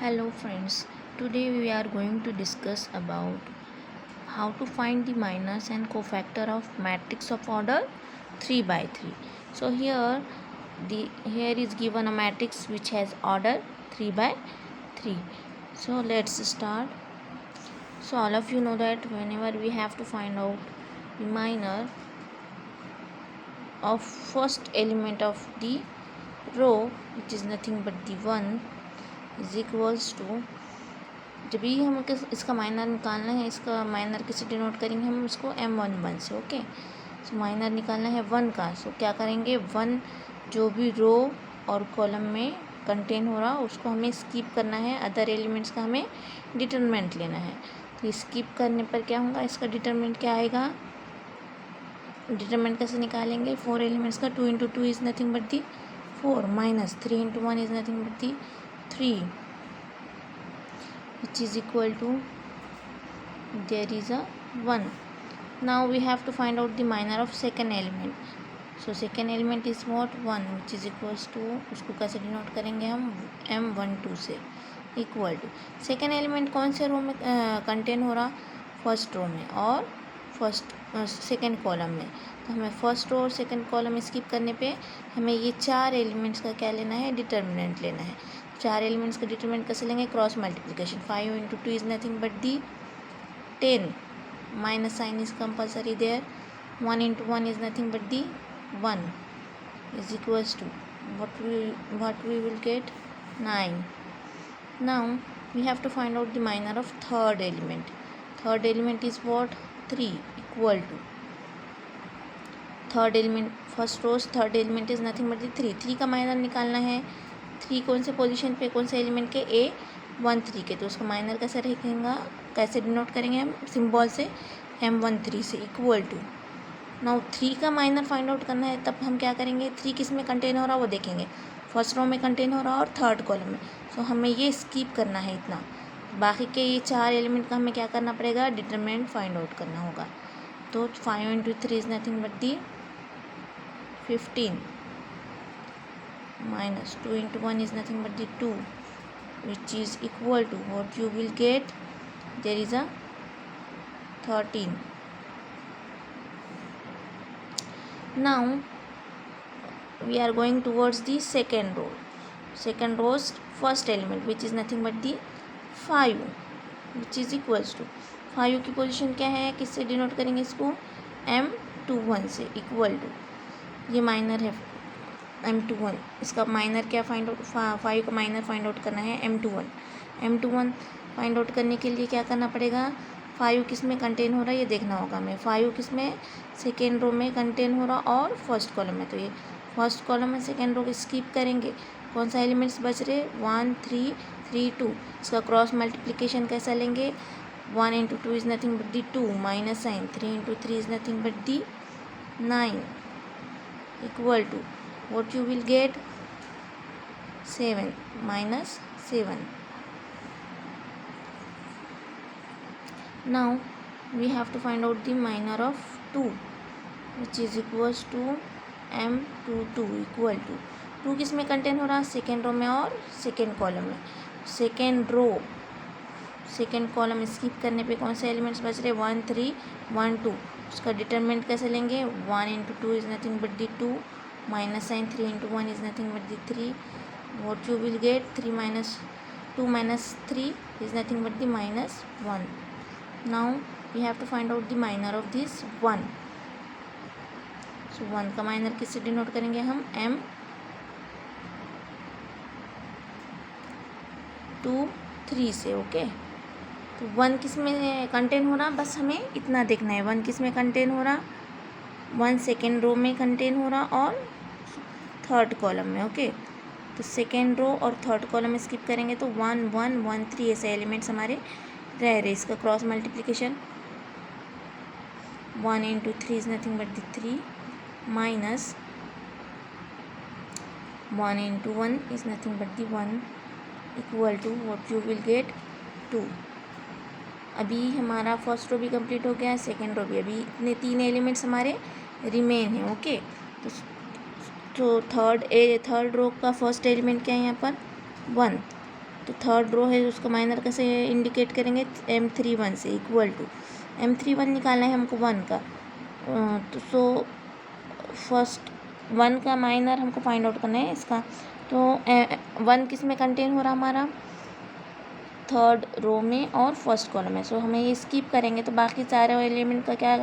Hello friends, today we are going to discuss about how to find the minors and cofactor of matrix of order 3 by 3. So here is given a matrix which has order 3 by 3. So let's start. So all of you know that whenever we have to find out the minor of first element of the row, which is nothing but the 1, is equals to, जब भी हम इसका minor निकालना है, इसका minor किसे denote करेंगे हम इसको M11 से। ओके, सो माइनर निकालना है 1 का। सो क्या करेंगे, 1 जो भी रो और कॉलम में कंटेन हो रहा उसको हमें स्किप करना है, अदर एलिमेंट्स का हमें डिटरमिनेंट लेना है। तो स्किप करने पर क्या होगा, इसका डिटरमिनेंट क्या आएगा, डिटरमिनेंट कैसे निकालेंगे, 4 एलिमेंट्स का 2 × 2 is nothing but the 4 minus 3 × 1 is nothing but the 3, which is equal to, there is a 1. Now we have to find out the minor of second element. So second element is what, 1, which is equals to, उसको कैसे denote करेंगे हम, M12 से, equal to second element कौन से रो में contain हो रहा, फर्स्ट रो में और सेकेंड कॉलम में। तो हमें फर्स्ट रो और सेकेंड कॉलम स्किप करने पे हमें ये 4 एलिमेंट्स का क्या लेना है, डिटर्मिनेंट लेना है। 4 एलिमेंट्स का डिटरमिनेंट कैसे लेंगे, cross multiplication, 5 × 2 is nothing but the 10, minus sign is compulsory there, 1 × 1 is nothing but the 1, is equals to what we will get, 9. Now we have to find out the minor of third element. Third element is what, 3, equal to third element, first rows third element is nothing but the 3 का minor निकालना है। 3 कौन से position पे, कौन से element के, A13 के। तो उसका माइनर कैसे रहेगा, कैसे डिनोट करेंगे हम, सिंबल से M13 से, इक्वल टू। नाउ 3 का माइनर फाइंड आउट करना है, तब हम क्या करेंगे, 3 किस में कंटेन हो रहा वो देखेंगे, फर्स्ट रो में कंटेन हो रहा और थर्ड कॉलम में। सो हमें ये स्किप करना है इतना, बाकी के ये 4 एलिमेंट का हमें क्या करना पड़ेगा, डिटरमिनेंट फाइंड आउट करना होगा। तो 5 × 3 is nothing but the 15, minus 2 × 1 is nothing but the 2, which is equal to, what you will get, there is a 13. Now we are going towards the second row. Second row's first element, which is nothing but the 5, which is equals to, 5 की position क्या है, किससे denote करेंगे इसको, M21 से, equal to, ये minor है M21, इसका माइनर क्या फाइंड आउट, 5 का माइनर फाइंड आउट करना है M21 फाइंड आउट करने के लिए क्या करना पड़ेगा, 5 किस में कंटेन हो रहा है ये देखना होगा हमें, 5 किस में, सेकेंड रो में कंटेन हो रहा और फर्स्ट कॉलम में। तो ये फर्स्ट कॉलम में सेकेंड रो को स्किप करेंगे, कौन सा एलिमेंट्स बच रहे, 1 3 3 2, इसका क्रॉस मल्टीप्लिकेशन कैसा लेंगे, 1 × 2 is nothing but the 2, minus sign 3 × 3 is nothing but the 9, equal to, what you will get, 7 minus 7. Now we have to find out the minor of 2, which is equals to M22, equal to 2 किस में contain हो रहा, second row में और second column में। Second row second column skip करने पे कौन से एलिमेंट्स बच रहे, 1 3 1 2, उसका डिटरमिनेंट कैसे लेंगे, 1 × 2 is nothing but the 2, minus sign 3 × 1 is nothing but the 3, what you will get, 3 minus 2 minus 3 is nothing but the -1. Now we have to find out the minor of this 1. So 1 का minor किससे denote करेंगे हम, M23 से। Okay, तो 1 किस में contain हो रहा, बस हमें इतना देखना है, 1 किस में कंटेन हो रहा, 1 सेकेंड रो में कंटेन हो रहा और थर्ड कॉलम में। ओके, तो सेकेंड रो और थर्ड कॉलम में स्किप करेंगे तो 1 1 1 3 ऐसे एलिमेंट्स हमारे रह रहे। इसका cross multiplication, 1 × 3 is nothing but the 3, minus 1 × 1 is nothing but the 1, equal to, what you will get, 2। अभी हमारा फर्स्ट रो भी कंप्लीट हो गया है, सेकेंड रो भी, अभी इतने 3 एलिमेंट्स हमारे रिमेन हैं। ओके, तो थर्ड रो का फर्स्ट एलिमेंट क्या है यहाँ पर, 1, तो थर्ड रो है उसका माइनर कैसे इंडिकेट करेंगे, M31 से इक्वल टू M31 निकालना है हमको 1 का, तो सो फर्स्ट 1 का माइनर हमको फाइंड आउट करना है इसका। तो 1 किस में कंटेन हो रहा हमारा, थर्ड रो में और फर्स्ट कॉलम में। सो हमें ये स्किप करेंगे तो बाकी सारे एलिमेंट का क्या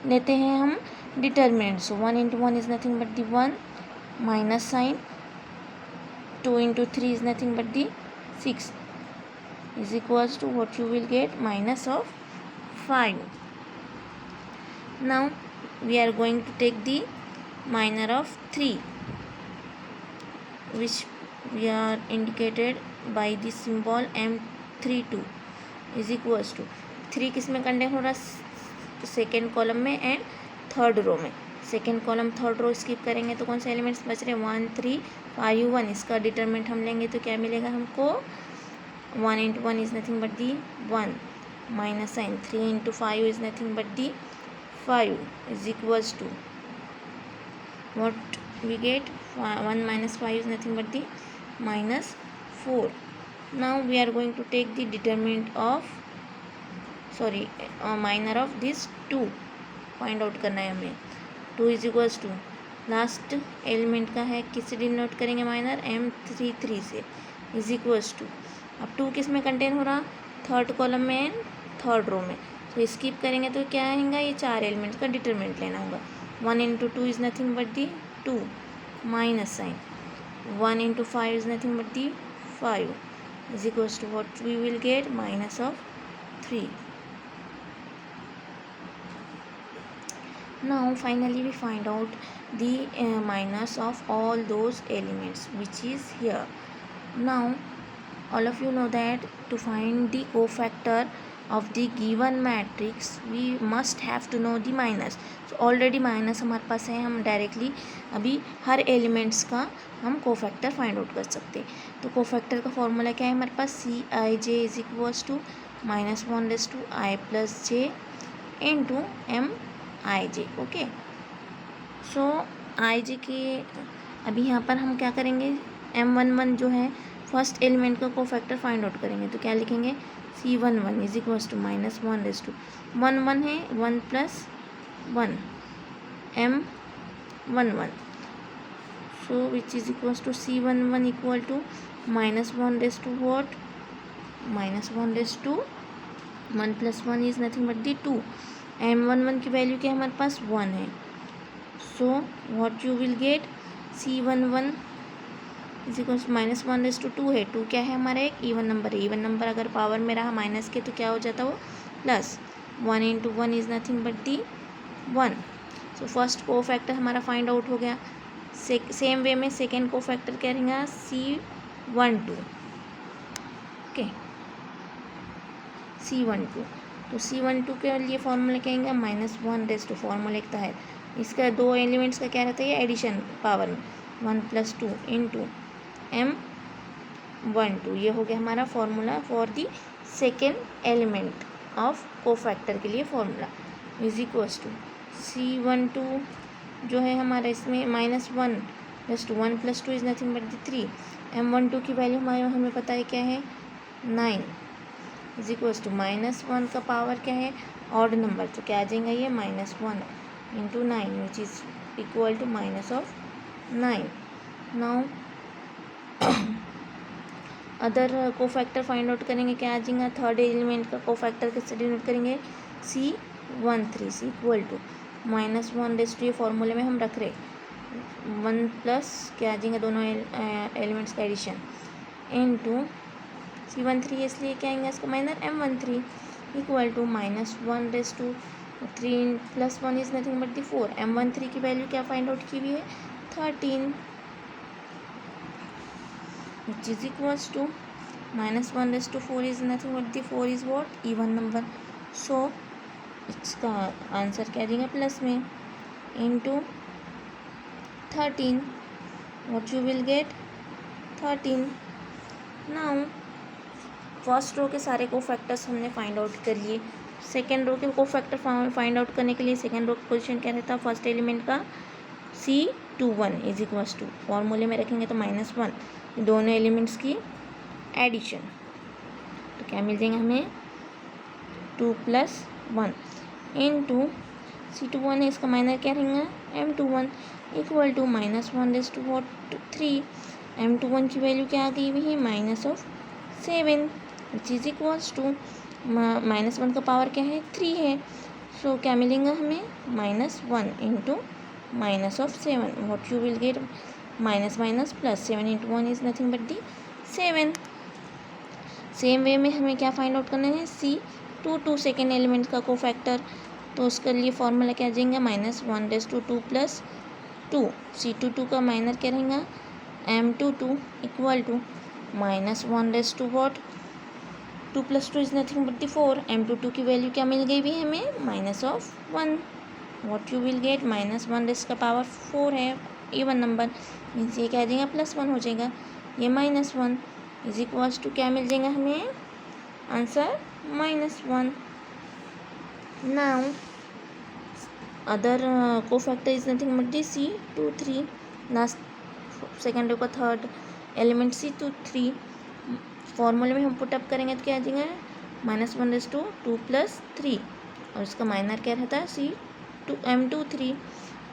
लेते हैं हम, determinant. So 1 into 1 is nothing but the 1, minus sign 2 into 3 is nothing but the 6 is equals to what you will get, minus of 5. Now we are going to take the minor of 3, which we are indicated by the symbol M32 is equals to 3 किस में contain हो रहा, second column में and third row में। Second column third row skip करेंगे तो कौन से एलिमेंट्स बच रहे हैं, 1 3 5 1। इसका डिटरमिनेंट हम लेंगे तो क्या मिलेगा हमको, 1 into 1 is nothing but the 1, minus sign 3 into 5 is nothing but the 5 is equals to what we get, 1 minus 5 is nothing but the minus 4. Now we are going to take the determinant of minor of this 2 find out करना है हमें। 2 is equals to last element का है, किससे denote करेंगे minor, M33 से, is equals to अब 2 किस में कंटेन हो रहा, थर्ड कॉलम में एंड थर्ड रो में। तो स्किप करेंगे तो क्या आएगा, ये 4 एलिमेंट्स का डिटरमिनेंट लेना होगा। 1 into 2 is nothing but the 2, minus sign 1 into 5 is nothing but the 5 is equals to what we will get, minus of 3. Now finally we find out the minus of all those elements which is here. Now all of you know that to find the cofactor of the given matrix we must have to know the minus. So already minus हमारे पास है, हम directly अभी हर elements का हम cofactor find out कर सकते हैं। तो कोफैक्टर का फॉर्मूला क्या है हमारे पास, Cij is equals to -1/i + j into Mij. Okay, सोIj के अभी यहाँ पर हम क्या करेंगे, M11 जो है फर्स्ट एलिमेंट का कोफैक्टर फाइंड आउट करेंगे तो क्या लिखेंगे, C11 इज इक्वल्स टू -1/1 है 1 + 1 M11, so which is equals to C11 equal to -1/, what, -1/, 1 + 1 is nothing but the 2। M11 की वैल्यू क्या है हमारे पास, 1 है। So what you will gate, C11 is equal -1/2 है। 2 क्या है हमारा, एक इवन नंबर है। इवन नंबर अगर पावर में रहा माइनस के तो क्या हो जाता वो plus, 1 into 1 is nothing but the 1। So first cofactor हमारा फाइंड आउट हो गया। सेम वे में सेकेंड कोफैक्टर क्या रहेगा, C12। ओके, C12, तो C12 के लिए फॉर्मूला क्या आएगा, -1/, फॉर्मूला लिखता है इसका 2 एलिमेंट्स का क्या रहता है, एडिशन पावर में 1 + 2 इंटू M12। ये हो गया हमारा formula for the second element of cofactor के लिए formula, is equals to C12 जो है हमारा इसमें -1 + 2, 1 + 2 is nothing but the 3। M12 की वैल्यू हमें पता है क्या है, 9 इज इक्वल्स टू -1 का पावर क्या है, ऑड नंबर, तो क्या आ जाएगा ये, -1 into 9 which is equal to -9। Now other cofactor find out करेंगे, क्या आ जाएगा, थर्ड एलिमेंट का कोफैक्टर किससे डिनोट करेंगे, C13 से इक्वल टू -1/, ये फॉर्मूले में हम रख रहे 1 प्लस क्या आ जाएगा, दोनों एलिमेंट्स का एडिशन इंटू C13, इसलिए क्या आएंगे इसका minor M13 equal to -1/, 3 + 1 is nothing but the 4। M13 की वैल्यू क्या फाइंड आउट की हुई है, 13 which is equals to -1/4 is nothing but the 4 is what, even number. So इसका आंसर क्या देगा, प्लस में into 13, what you will get 13। Now first row के सारे कोफैक्टर्स हमने फाइंड आउट कर लिए। सेकेंड रो के कोफैक्टर फाइंड आउट करने के लिए सेकेंड रो का पोजीशन क्या रहता है, फर्स्ट एलिमेंट का C21 इज इक्वल्स टू, फॉर्मूले में रखेंगे तो -1, दोनों एलिमेंट्स की एडिशन। तो क्या मिल जाएगा हमें 2 + 1 इंटू C21 है, इसका माइनर क्या रहेगा M21 इक्वल टू -1/3। M21 की वैल्यू क्या आ गई हुई है -7 विच इज़ इक्वल्स टू -1 का पावर क्या है 3 है। सो क्या मिलेगा हमें -1 into -7 what you will get minus plus 7 into 1 is nothing but the 7। Same way में हमें क्या फाइंड आउट करना है C22 सेकेंड एलिमेंट का कोफैक्टर। तो उसके लिए फॉर्मूला क्या जाएगा -1/2 + 2। C22 का माइनर क्या रहेगा M22 equal to -1/2 what 2 + 2 is nothing but the 4। M22 की वैल्यू क्या मिल गई भी हमें -1 वॉट यू विल गेट -1 का पावर 4 है इवन नंबर मीन्स ये क्या आ जाएगा +1 हो जाएगा। ये -1 इज इक्वल्स टू क्या मिल जाएगा हमें answer -1। Now other cofactor is nothing but the C23 last second row का थर्ड एलिमेंट C23 फॉर्मूले में हम पुटअप करेंगे तो क्या आ जाएगा -1/2 + 3 और इसका माइनर क्या रहता है M23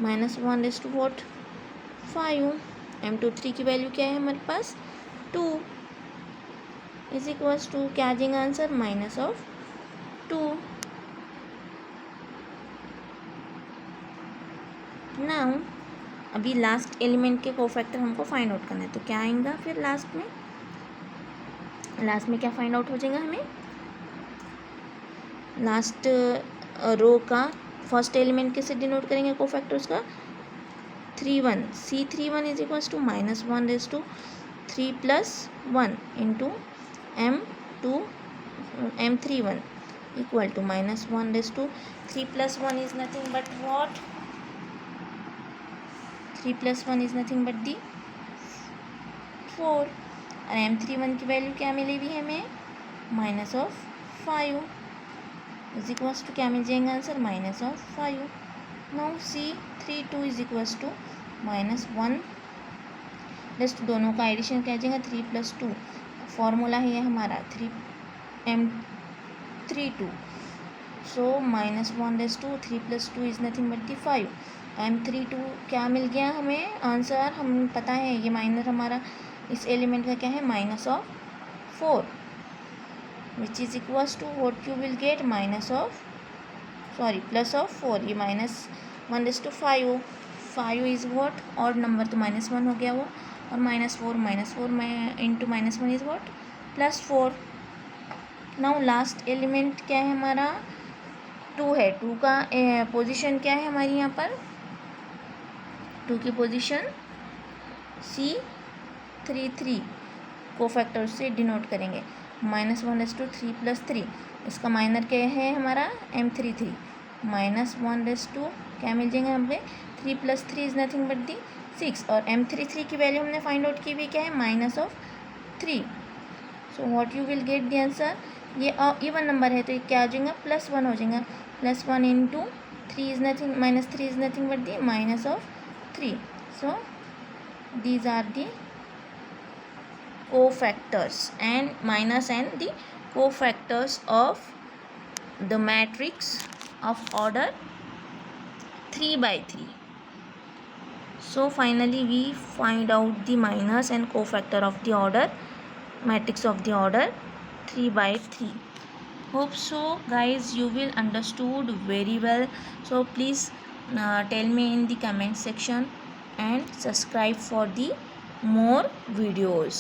-1/2 वॉट 5। M23 की वैल्यू क्या है हमारे पास 2 इज इक्वल्स टू क्या आ जाएगा आंसर -2। नाउ अभी लास्ट एलिमेंट के कोफैक्टर हमको फाइंड आउट करना है तो क्या आएगा फिर लास्ट में क्या फाइंड आउट हो जाएगा हमें लास्ट रो का फर्स्ट एलिमेंट कैसे डिनोट करेंगे कोफैक्टर्स का 31 C31 is equals to -1/3 + 1 into M31 equal to -1/3 + 1 is nothing but what 3 + 1 is nothing but the 4 और M31 की वैल्यू क्या मिली हुई है हमें -5 इज इक्वल्स टू क्या मिल जाएगा answer -5। Now C32 is equals to -1 + दोनों का एडिशन क्या जाएगा 3 + 2 फॉर्मूला है ये हमारा 3M32 so -1/2 3 + 2 is nothing but the 5। M32 क्या मिल गया हमें आंसर हम पता है ये माइनर हमारा इस एलिमेंट का क्या है -4 which is equals to what you will get +4 ये -1/5 5 इज़ व्हाट ऑड नंबर तो -1 हो गया वो और -4 में into -1 is what +4। Now last element क्या है हमारा 2 है 2 का पोजीशन क्या है हमारी यहाँ पर 2 की पोजीशन C33 कोफैक्टर से डिनोट करेंगे -1/3 + 3 इसका माइनर क्या है हमारा M33 -1/2 क्या मिल जाएगा हमें 3 + 3 इज नथिंग बट दी 6 और M33 की वैल्यू हमने फाइंड आउट की हुई क्या है -3। So what you will get the answer ये इवन नंबर है तो ये क्या आ जाएगा +1 हो जाएगा +1 into 3 is nothing -3 is nothing but the -3। So these are the cofactors and the cofactors of the matrix of order 3/3. So finally we find out the minus and cofactor of the order matrix of the order 3/3. Hope so guys you will understood very well. So please tell me in the comment section and subscribe for the more videos.